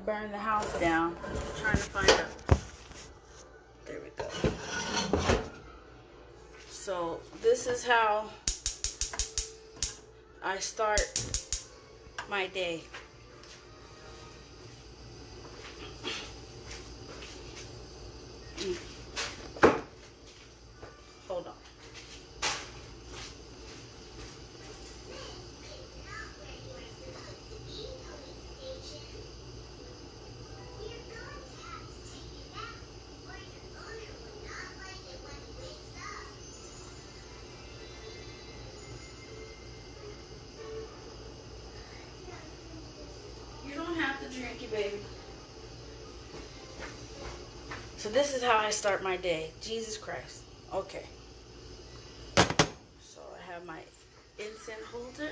burn the house down. I'm trying to find a... There we go. So this is how I start my day. Hold on. You don't have to drink it, baby. So this is how I start my day. Jesus Christ. Okay. So I have my incense holder.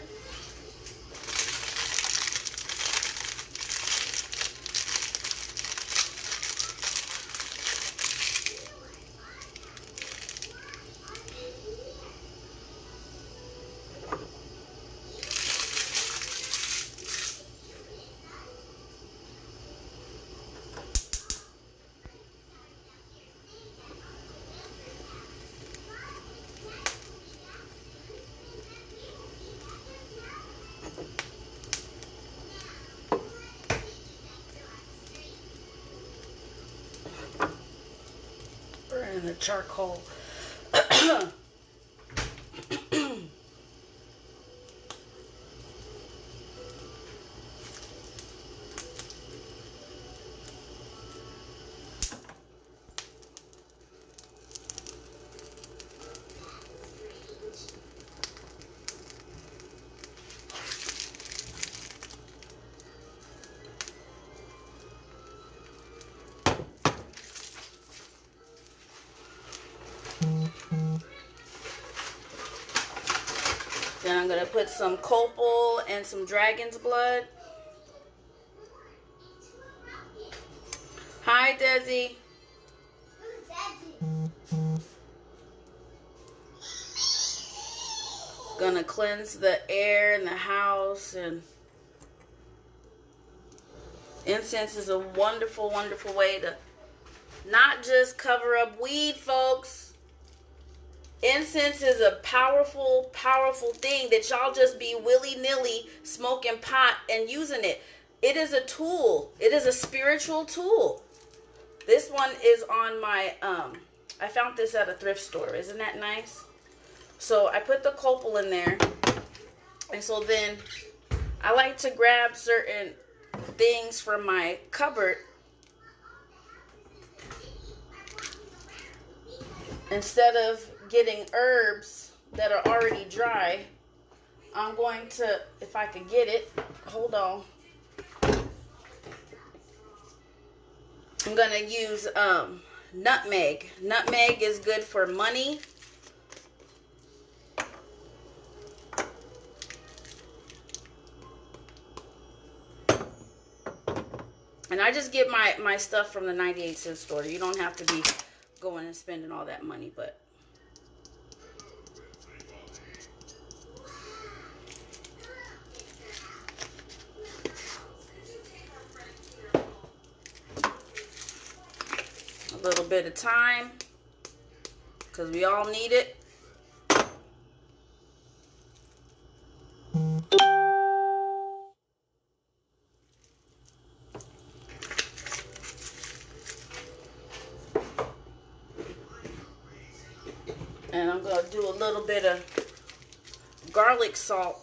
Burning the charcoal. Then I'm going to put some copal and some dragon's blood. Hi, Desi. Gonna cleanse the air in the house, and incense is a wonderful, wonderful way to not just cover up weed, folks. Incense is a powerful, powerful thing that y'all just be willy-nilly smoking pot and using it. It is a tool. It is a spiritual tool. This one is on my, I found this at a thrift store. Isn't that nice? So I put the copal in there. And so then I like to grab certain things from my cupboard. Instead of getting herbs that are already dry, I'm going to, if I could get it, hold on. I'm going to use nutmeg. Nutmeg is good for money. And I just get my stuff from the 98-cent store. You don't have to be going and spending all that money, but a little bit of thyme, because we all need it. And I'm going to do a little bit of garlic salt.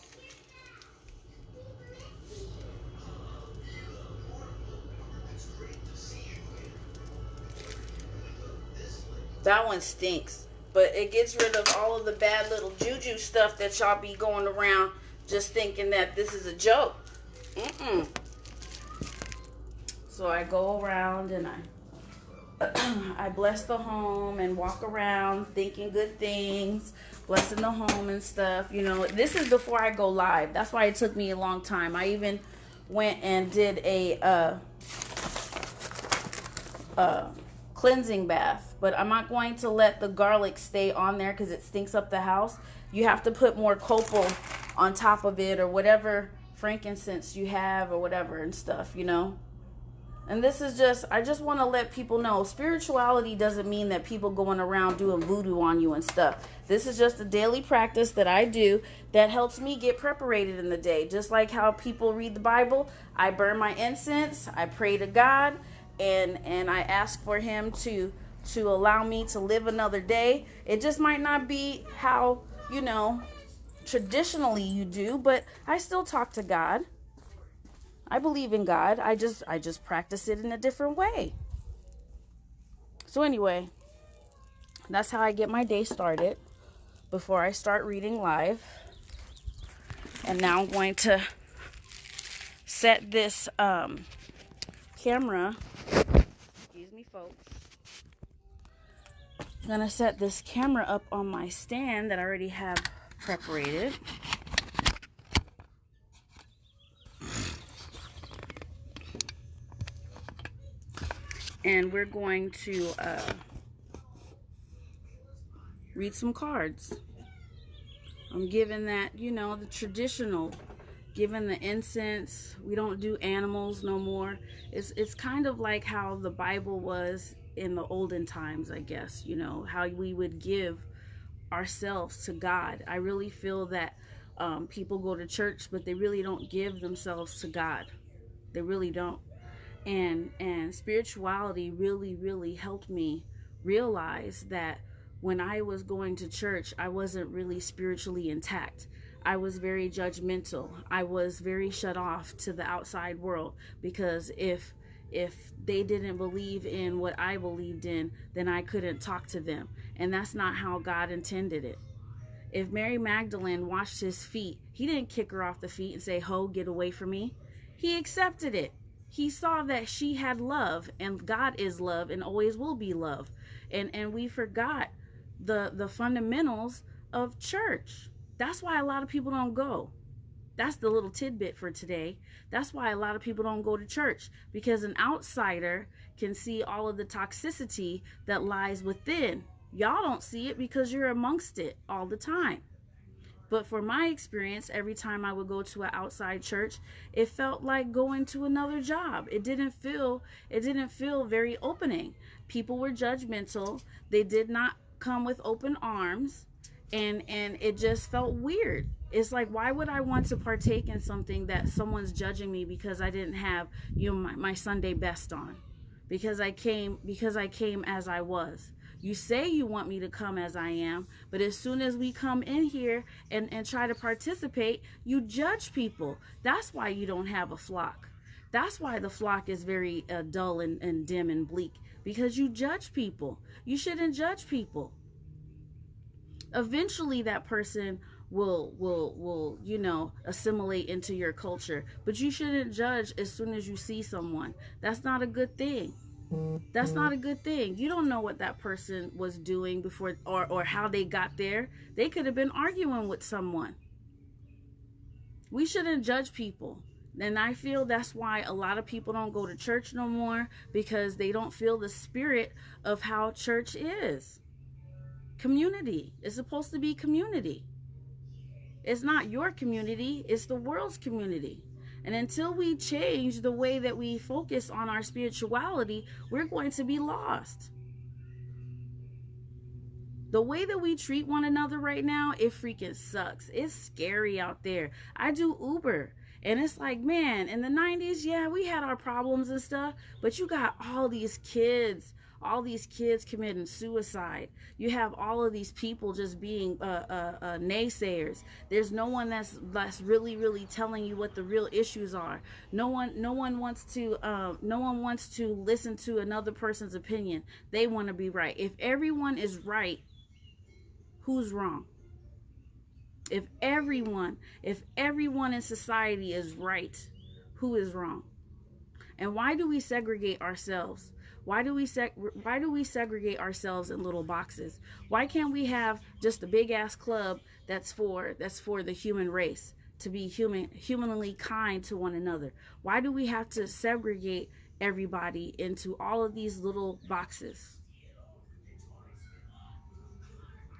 That one stinks, but it gets rid of all of the bad little juju stuff that y'all be going around just thinking that this is a joke. So I go around and I bless the home and walk around thinking good things, blessing the home and stuff. You know, this is before I go live. That's why it took me a long time. I even went and did a cleansing bath, but I'm not going to let the garlic stay on there because it stinks up the house. You have to put more copal on top of it, or whatever frankincense you have or whatever and stuff, you know. And this is just, I just want to let people know, spirituality doesn't mean that people going around doing voodoo on you and stuff. This is just a daily practice that I do that helps me get preparated in the day. Just like how people read the Bible, I burn my incense, I pray to God, and I ask for him to allow me to live another day. It just might not be how, you know, traditionally you do, but I still talk to God. I believe in God. I just practice it in a different way. So anyway, that's how I get my day started before I start reading live. And now I'm going to set this camera. Excuse me, folks. I'm going to set this camera up on my stand that I already have preparated. And we're going to read some cards. I'm giving that, you know, the traditional, giving the incense. We don't do animals no more. It's kind of like how the Bible was in the olden times, I guess, you know, how we would give ourselves to God. I really feel that people go to church, but they really don't give themselves to God. They really don't. And spirituality really helped me realize that when I was going to church, I wasn't really spiritually intact. I was very judgmental. I was very shut off to the outside world, because if they didn't believe in what I believed in, then I couldn't talk to them. And that's not how God intended it. If Mary Magdalene washed his feet, he didn't kick her off the feet and say, "Ho, get away from me." He accepted it. He saw that she had love, and God is love and always will be love. And we forgot the fundamentals of church. That's why a lot of people don't go. That's the little tidbit for today. That's why a lot of people don't go to church, because an outsider can see all of the toxicity that lies within. Y'all don't see it because you're amongst it all the time. But for my experience, every time I would go to an outside church, it felt like going to another job. It didn't feel very opening. People were judgmental. They did not come with open arms, and it just felt weird. It's like, why would I want to partake in something that someone's judging me because I didn't have, you know, my Sunday best on, because I came as I was. You say you want me to come as I am, but as soon as we come in here and try to participate, you judge people. That's why you don't have a flock. That's why the flock is very dull and dim and bleak, because you judge people. You shouldn't judge people. Eventually that person will you know, assimilate into your culture, but you shouldn't judge as soon as you see someone. That's not a good thing. That's not a good thing. You don't know what that person was doing before, or how they got there. They could have been arguing with someone. We shouldn't judge people. And I feel that's why a lot of people don't go to church no more, because they don't feel the spirit of how church is. Community. It's supposed to be community. It's not your community, it's the world's community. And until we change the way that we focus on our spirituality, we're going to be lost. The way that we treat one another right now, it freaking sucks. It's scary out there. I do Uber, and it's like, man, in the 90s, yeah, we had our problems and stuff, but you got all these kids committing suicide. You have all of these people just being naysayers. There's no one that's really telling you what the real issues are. No one wants to listen to another person's opinion. They want to be right. If everyone is right, who's wrong? If everyone in society is right, who is wrong? And why do we segregate ourselves? Why do we segregate ourselves in little boxes? Why can't we have just a big ass club that's for the human race, to be humanly kind to one another? Why do we have to segregate everybody into all of these little boxes?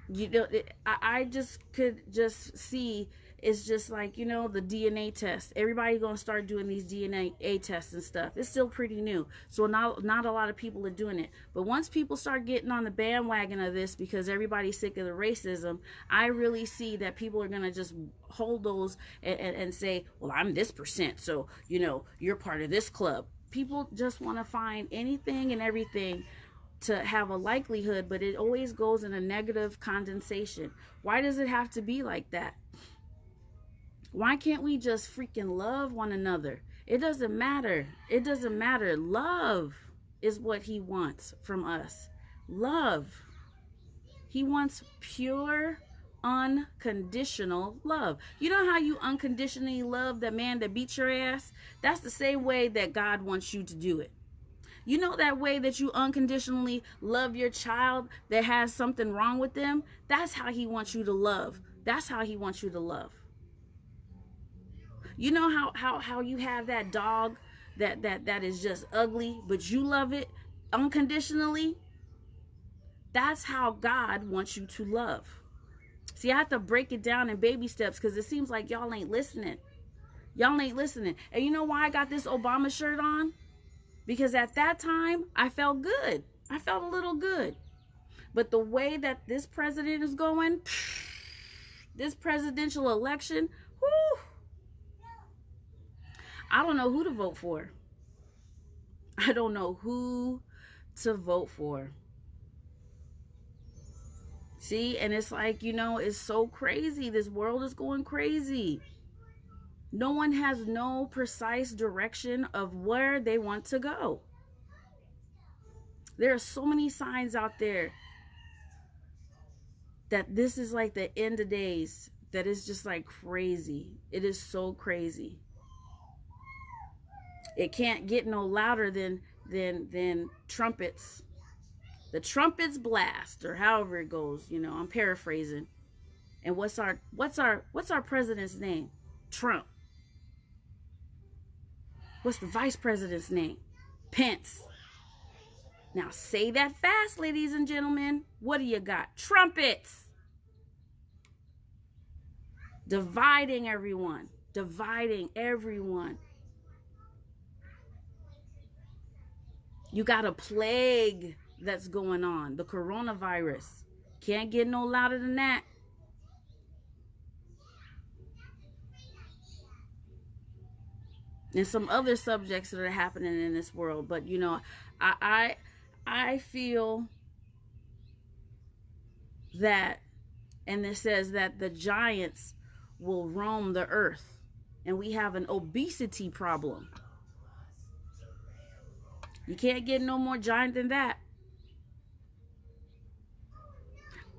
You know, I just could just see it's just like, you know, the DNA test. Everybody's going to start doing these DNA tests and stuff. It's still pretty new. So not a lot of people are doing it. But once people start getting on the bandwagon of this because everybody's sick of the racism, I really see that people are going to just hold those and say, well, I'm this percent. So, you know, you're part of this club. People just want to find anything and everything to have a likelihood, but it always goes in a negative condensation. Why does it have to be like that? Why can't we just freaking love one another? It doesn't matter. It doesn't matter. Love is what he wants from us. Love. He wants pure, unconditional love. You know how you unconditionally love that man that beat your ass? That's the same way that God wants you to do it. You know that way that you unconditionally love your child that has something wrong with them? That's how he wants you to love. That's how he wants you to love. You know how you have that dog that is just ugly, but you love it unconditionally? That's how God wants you to love. See, I have to break it down in baby steps because it seems like y'all ain't listening. Y'all ain't listening. And you know why I got this Obama shirt on? Because at that time, I felt good. I felt a little good. But the way that this president is going, this presidential election, whoo, I don't know who to vote for. I don't know who to vote for. See, and it's like, you know, it's so crazy. This world is going crazy. No one has no precise direction of where they want to go. There are so many signs out there that this is like the end of days, that is just like crazy. It is so crazy. It can't get no louder than trumpets. The trumpets blast, or however it goes, you know, I'm paraphrasing. And what's our president's name? Trump. What's the vice president's name? Pence. Now say that fast, ladies and gentlemen. What do you got? Trumpets. Dividing everyone. Dividing everyone. You got a plague that's going on. The coronavirus. Can't get no louder than that. And some other subjects that are happening in this world. But, you know, I feel that, and it says that the giants will roam the earth. And we have an obesity problem. You can't get no more giant than that.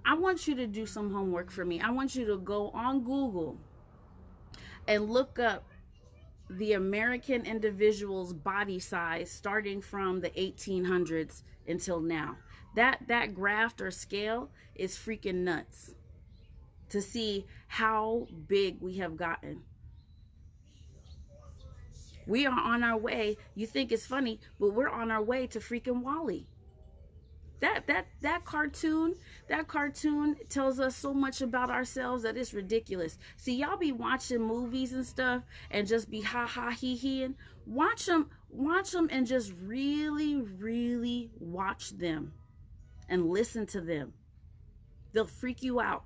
I want you to do some homework for me. I want you to go on Google and look up the American individual's body size starting from the 1800s until now. That graph or scale is freaking nuts to see how big we have gotten. We are on our way. You think it's funny, but we're on our way to freaking Wall-E. That cartoon tells us so much about ourselves that it's ridiculous. See, y'all be watching movies and stuff and just be ha ha he heing. Watch them and just really watch them and listen to them. They'll freak you out.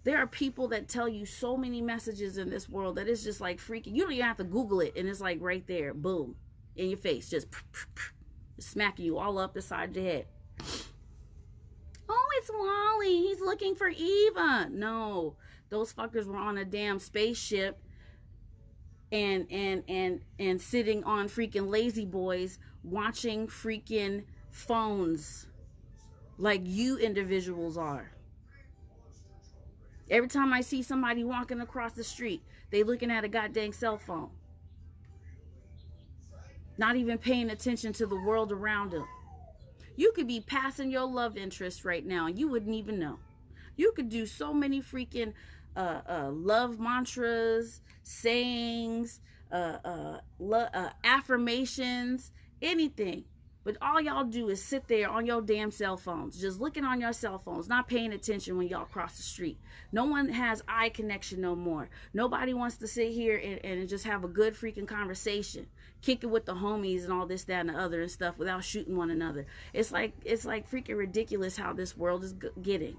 There are people that tell you so many messages in this world that it's just like freaking. You don't even have to Google it, and it's like right there, boom, in your face, just smacking you all up beside your head. Oh, it's Wall-E. He's looking for Eva. No, those fuckers were on a damn spaceship and sitting on freaking lazy boys watching freaking phones like you individuals are. Every time I see somebody walking across the street, they looking at a goddamn cell phone. Not even paying attention to the world around them. You could be passing your love interest right now and you wouldn't even know. You could do so many freaking love mantras, sayings, affirmations, anything. But all y'all do is sit there on your damn cell phones, just looking on your cell phones, not paying attention when y'all cross the street. No one has eye connection no more. Nobody wants to sit here and just have a good freaking conversation, kick it with the homies and all this, that, and the other and stuff without shooting one another. It's like freaking ridiculous how this world is getting.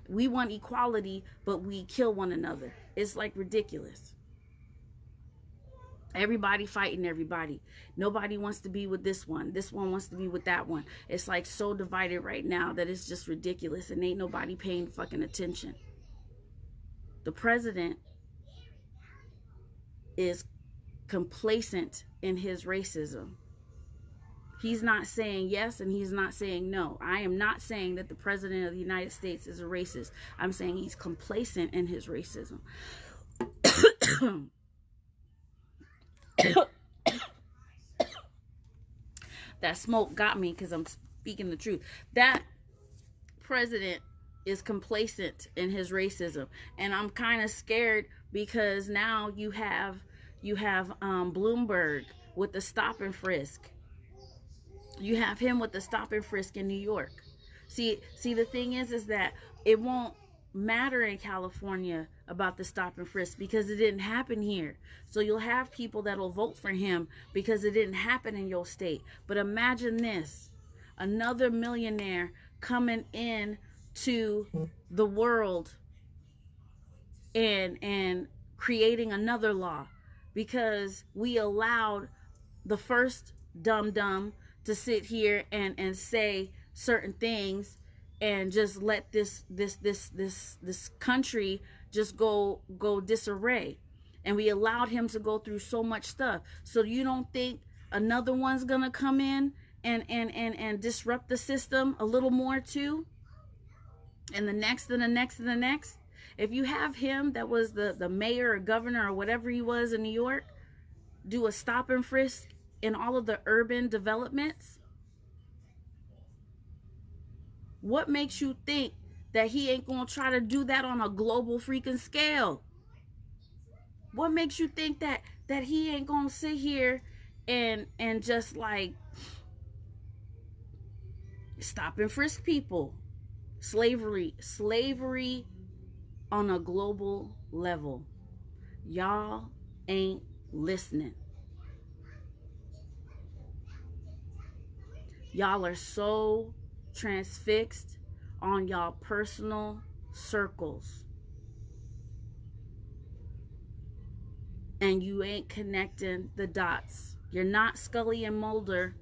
We want equality, but we kill one another. It's like ridiculous. Everybody fighting everybody. Nobody wants to be with this one. This one wants to be with that one. It's like so divided right now that it's just ridiculous, and ain't nobody paying fucking attention. The president is complacent in his racism. He's not saying yes and he's not saying no. I am not saying that the president of the United States is a racist. I'm saying he's complacent in his racism. That smoke got me because I'm speaking the truth. That president is complacent in his racism, and I'm kind of scared because now you have Bloomberg with the stop and frisk. You have him with the stop and frisk in New York. See, the thing is that it won't matter in California about the stop and frisk because it didn't happen here. So you'll have people that'll vote for him because it didn't happen in your state. But imagine this, another millionaire coming in to the world and creating another law because we allowed the first dum-dum to sit here and say certain things and just let this country just go disarray. And we allowed him to go through so much stuff. So you don't think another one's gonna come in and disrupt the system a little more too? And the next and the next and the next? If you have him that was the mayor or governor or whatever he was in New York, do a stop and frisk in all of the urban developments, what makes you think that he ain't gonna try to do that on a global freaking scale? What makes you think that he ain't gonna sit here and just like stop and frisk people? Slavery on a global level. Y'all ain't listening. Y'all are so transfixed on y'all personal circles, and you ain't connecting the dots. You're not Scully and Mulder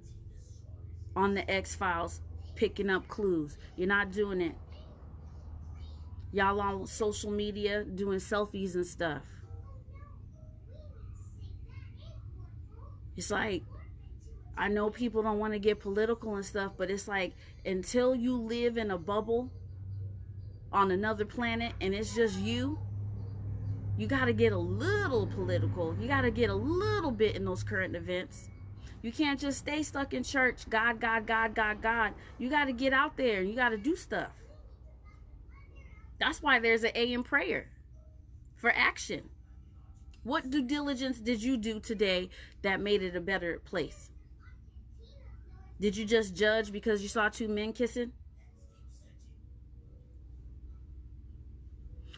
on the X-Files picking up clues. You're not doing it. Y'all on social media doing selfies and stuff. It's like, I know people don't want to get political and stuff, but it's like, until you live in a bubble on another planet and it's just you got to get a little political. You got to get a little bit in those current events. You can't just stay stuck in church, God, God, God, God, God. You got to get out there and you got to do stuff. That's why there's an A in prayer for action. What due diligence did you do today that made it a better place? Did you just judge because you saw two men kissing?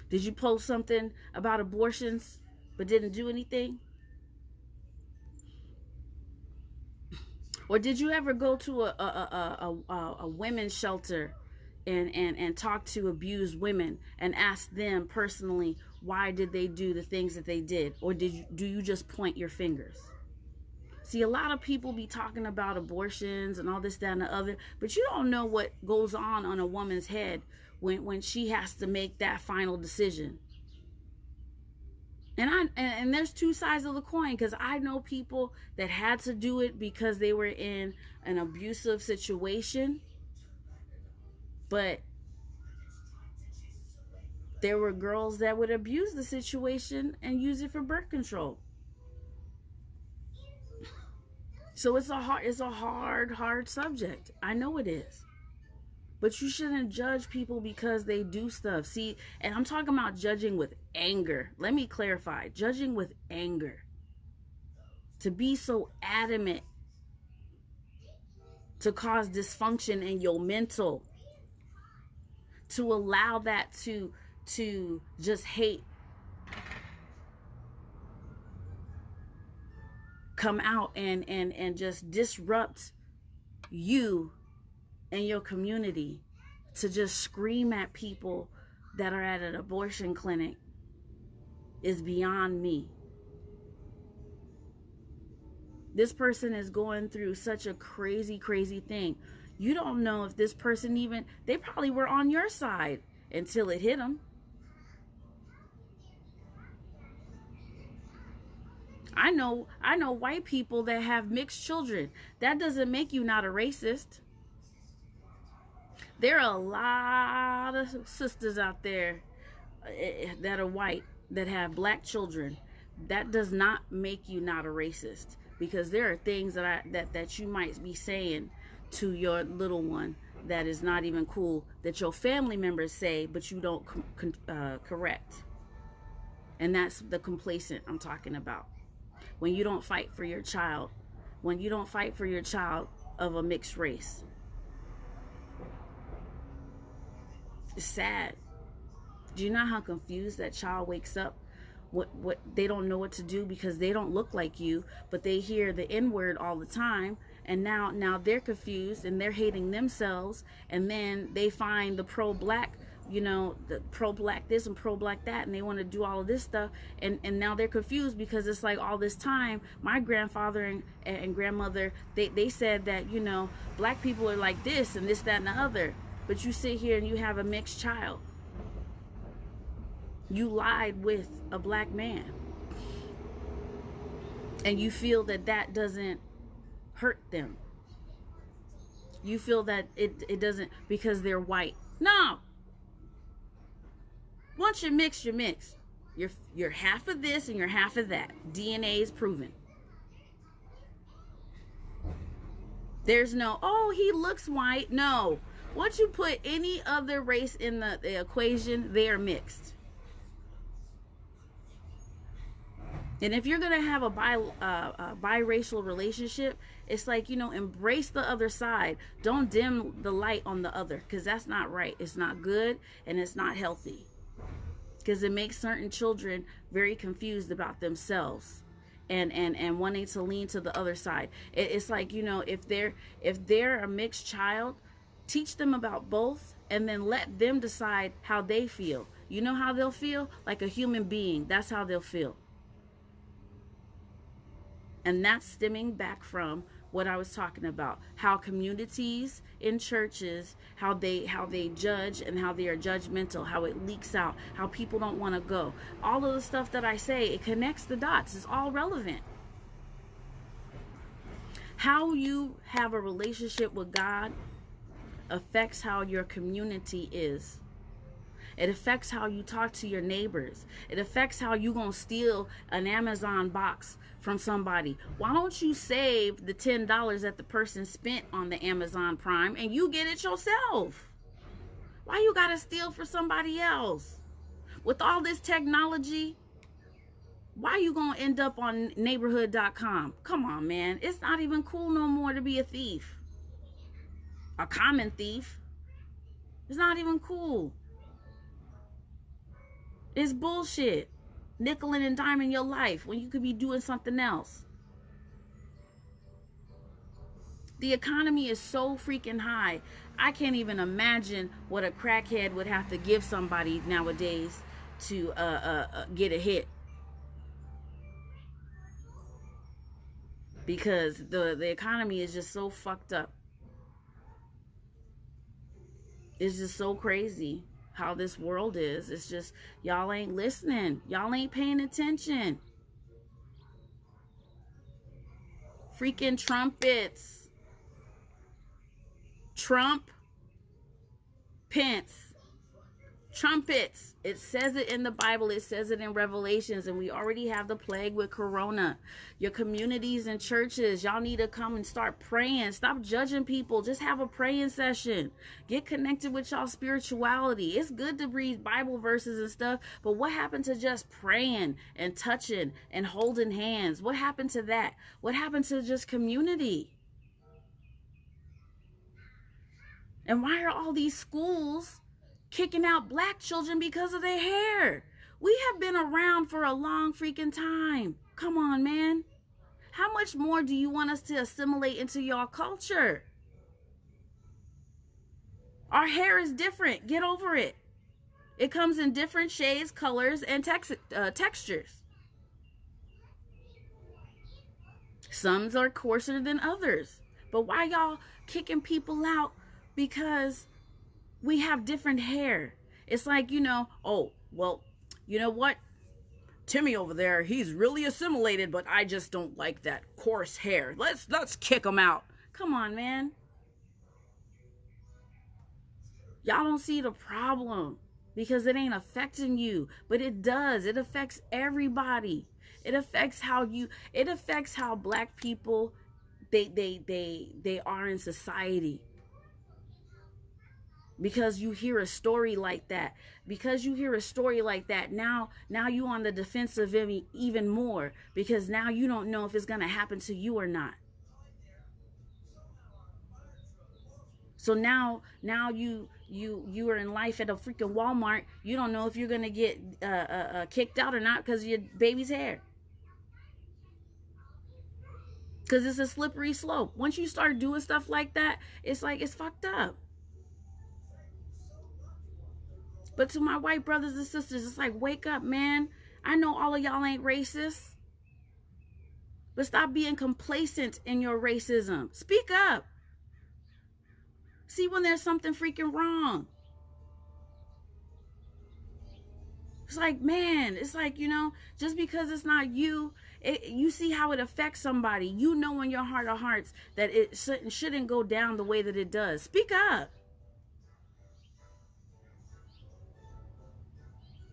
Did you post something about abortions but didn't do anything? Or did you ever go to a women's shelter and talk to abused women and ask them personally why did they do the things that they did? Or do you just point your fingers? See, a lot of people be talking about abortions and all this, that, and the other, but you don't know what goes on a woman's head when she has to make that final decision. And there's two sides of the coin, because I know people that had to do it because they were in an abusive situation, but there were girls that would abuse the situation and use it for birth control. So it's a hard subject. I know it is. But you shouldn't judge people because they do stuff. See, and I'm talking about judging with anger. Let me clarify. Judging with anger. To be so adamant to cause dysfunction in your mental, to allow that to just hate come out and just disrupt you and your community, to just scream at people that are at an abortion clinic, is beyond me. This person is going through such a crazy thing. You don't know if this person even, they probably were on your side until it hit them. I know white people that have mixed children. That doesn't make you not a racist. There are a lot of sisters out there that are white that have black children. That does not make you not a racist, because there are things that you might be saying to your little one that is not even cool, that your family members say, but you don't correct. And that's the complacent I'm talking about. When you don't fight for your child, when you don't fight for your child of a mixed race. It's sad. Do you know how confused that child wakes up? What they don't know what to do, because they don't look like you, but they hear the N-word all the time, and now they're confused and they're hating themselves, and then they find the pro-black, the pro-black this and pro-black that, and they want to do all of this stuff, and now they're confused, because it's like all this time my grandfather and grandmother, they said that black people are like this and this, that, and the other, but you sit here and you have a mixed child. You lied with a black man, and you feel that doesn't hurt them. You feel that it doesn't, because they're white. No. Once you're mixed, you're mixed. You're half of this and you're half of that. DNA is proven. There's no, oh, he looks white. No. Once you put any other race in the equation, they are mixed. And if you're going to have a biracial relationship, it's like, embrace the other side. Don't dim the light on the other, because that's not right. It's not good, and it's not healthy, because it makes certain children very confused about themselves and wanting to lean to the other side. It's like, if they're a mixed child, teach them about both, and then let them decide how they feel. You know how they'll feel? Like a human being. That's how they'll feel. And that's stemming back from what I was talking about, how communities in churches, how they judge and how they are judgmental, how it leaks out, how people don't want to go. All of the stuff that I say, it connects the dots. It's all relevant. How you have a relationship with God affects how your community is. It affects how you talk to your neighbors. It affects how you gonna steal an Amazon box from somebody. Why don't you save the $10 that the person spent on the Amazon Prime and you get it yourself? Why you gotta steal for somebody else? With all this technology, why you gonna end up on neighborhood.com? Come on, man. It's not even cool no more to be a thief. A common thief. It's not even cool. It's bullshit. Nickeling and diming your life when you could be doing something else. The economy is so freaking high. I can't even imagine what a crackhead would have to give somebody nowadays to get a hit. Because the economy is just so fucked up. It's just so crazy how this world is. It's just, y'all ain't listening. Y'all ain't paying attention. Freaking trumpets. Trump. Pence. Trumpets. It says it in the Bible. It says it in Revelations. And we already have the plague with Corona. Your communities and churches, y'all need to come and start praying. Stop judging people. Just have a praying session. Get connected with y'all spirituality. It's good to read Bible verses and stuff. But what happened to just praying and touching and holding hands? What happened to that? What happened to just community? And why are all these schools kicking out black children because of their hair? We have been around for a long freaking time. Come on, man. How much more do you want us to assimilate into your culture? Our hair is different. Get over it. It comes in different shades, colors, and textures. Some are coarser than others. But why y'all kicking people out because we have different hair? It's like, oh, well, you know what? Timmy over there, he's really assimilated, but I just don't like that coarse hair. Let's kick him out. Come on, man. Y'all don't see the problem because it ain't affecting you, but it does. It affects everybody. It affects how black people they are in society. Because you hear a story like that. Now you on the defensive even more, because now you don't know if it's going to happen to you or not. So now you are in life at a freaking Walmart. You don't know if you're going to get kicked out or not because of your baby's hair. Because it's a slippery slope. Once you start doing stuff like that, it's like, it's fucked up. But to my white brothers and sisters, it's like, wake up, man. I know all of y'all ain't racist. But stop being complacent in your racism. Speak up. See when there's something freaking wrong. It's like, man, it's like, just because it's not you, you see how it affects somebody. You know in your heart of hearts that it shouldn't go down the way that it does. Speak up.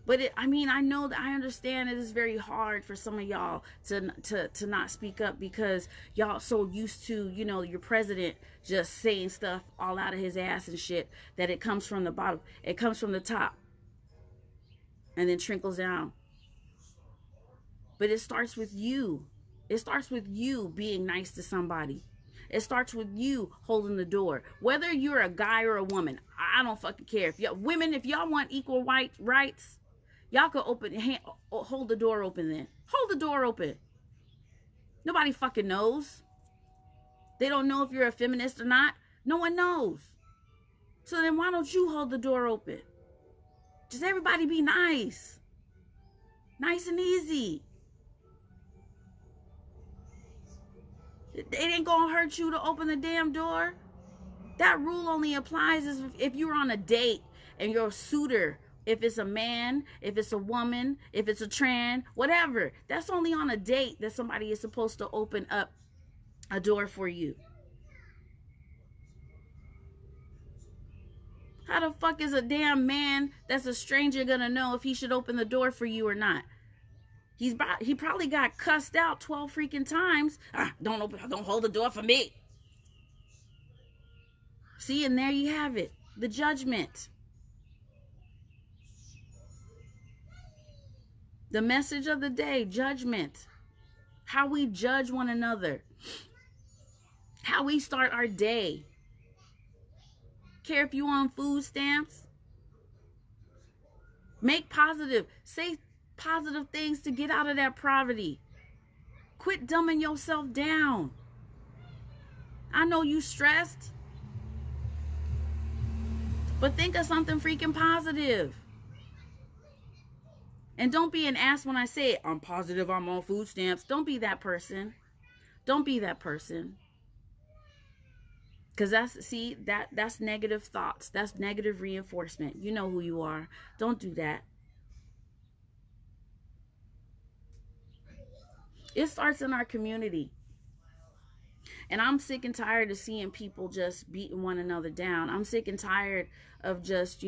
But I know that I understand it is very hard for some of y'all to not speak up, because y'all so used to, your president just saying stuff all out of his ass and shit, that it comes from the bottom. It comes from the top and then trickles down. But it starts with you. It starts with you being nice to somebody. It starts with you holding the door. Whether you're a guy or a woman, I don't fucking care. If y'all want equal rights, y'all could hold the door open then. Hold the door open. Nobody fucking knows. They don't know if you're a feminist or not. No one knows. So then why don't you hold the door open? Just everybody be nice. Nice and easy. It ain't gonna hurt you to open the damn door. That rule only applies if you're on a date and your suitor, if it's a man, if it's a woman, if it's a trans, whatever. That's only on a date that somebody is supposed to open up a door for you. How the fuck is a damn man that's a stranger gonna know if he should open the door for you or not? He probably got cussed out 12 freaking times. Don't hold the door for me. See, and there you have it. The judgment. The message of the day, judgment. How we judge one another. How we start our day. Care if you on food stamps. Say positive things to get out of that poverty. Quit dumbing yourself down. I know you stressed, but think of something freaking positive. And don't be an ass when I say, I'm positive I'm on food stamps. Don't be that person. Don't be that person. Because that's negative thoughts. That's negative reinforcement. You know who you are. Don't do that. It starts in our community. And I'm sick and tired of seeing people just beating one another down. I'm sick and tired of just,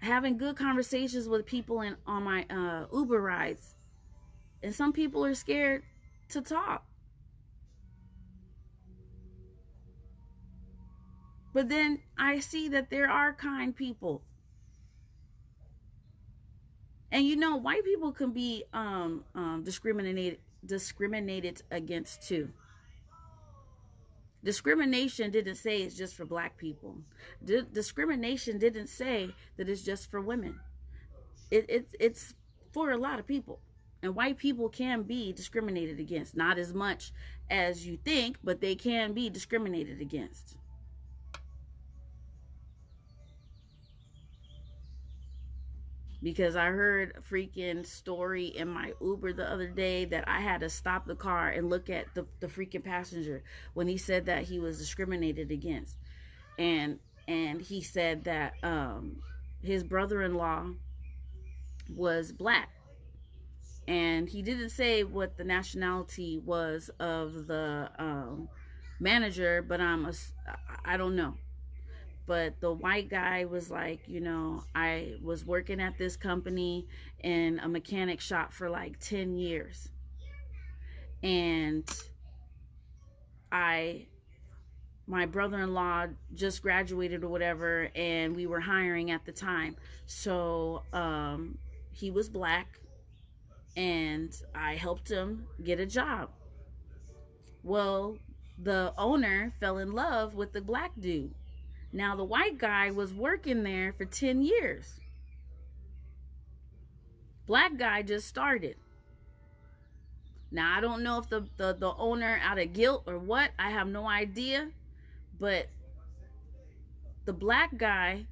having good conversations with people on my Uber rides. And some people are scared to talk. But then I see that there are kind people. And white people can be discriminated against too. Discrimination didn't say it's just for black people. Discrimination didn't say that it's just for women. It's for a lot of people. And white people can be discriminated against. Not as much as you think, but they can be discriminated against. Because I heard a freaking story in my Uber the other day that I had to stop the car and look at the freaking passenger when he said that he was discriminated against. And he said that his brother-in-law was black. And he didn't say what the nationality was of the manager, but I don't know. But the white guy was like, you know, I was working at this company in a mechanic shop for like 10 years. And my brother-in-law just graduated or whatever, and we were hiring at the time. So he was black, and I helped him get a job. Well, the owner fell in love with the black dude. Now, the white guy was working there for 10 years. Black guy just started. Now, I don't know if the owner out of guilt or what. I have no idea. But the black guy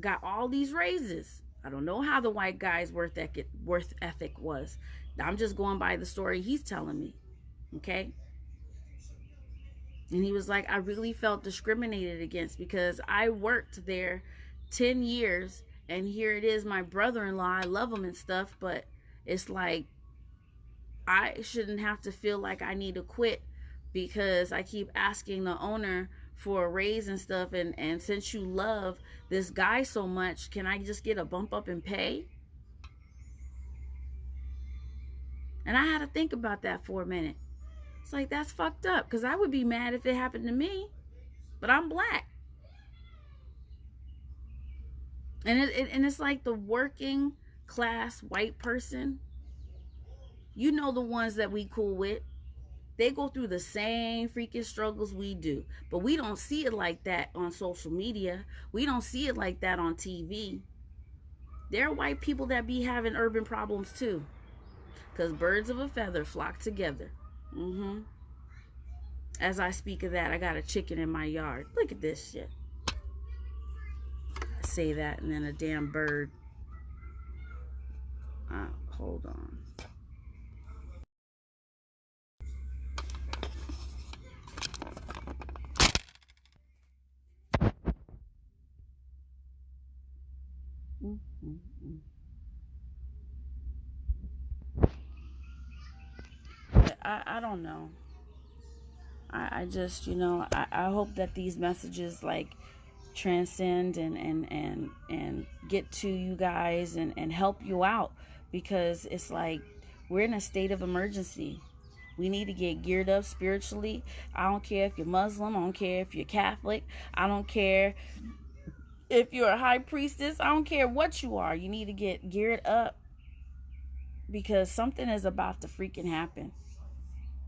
got all these raises. I don't know how the white guy's worth ethic was. I'm just going by the story he's telling me. Okay? And he was like, I really felt discriminated against because I worked there 10 years and here it is, my brother-in-law. I love him and stuff, but it's like I shouldn't have to feel like I need to quit because I keep asking the owner for a raise and stuff. And since you love this guy so much, can I just get a bump up in pay? And I had to think about that for a minute. It's like, that's fucked up, because I would be mad if it happened to me, but I'm black. And it's like the working class white person, you know, the ones that we cool with, they go through the same freaking struggles we do, but we don't see it like that on social media. We don't see it like that on TV. There are white people that be having urban problems too, because birds of a feather flock together. As I speak of that, I got a chicken in my yard. Look at this shit. I say that and then a damn bird. Hold on. I don't know. I just, you know, I hope that these messages like transcend and get to you guys and help you out, because it's like we're in a state of emergency. We need to get geared up spiritually. I don't care if you're Muslim. I don't care if you're Catholic. I don't care if you're a high priestess. I don't care what you are. You need to get geared up, because something is about to freaking happen.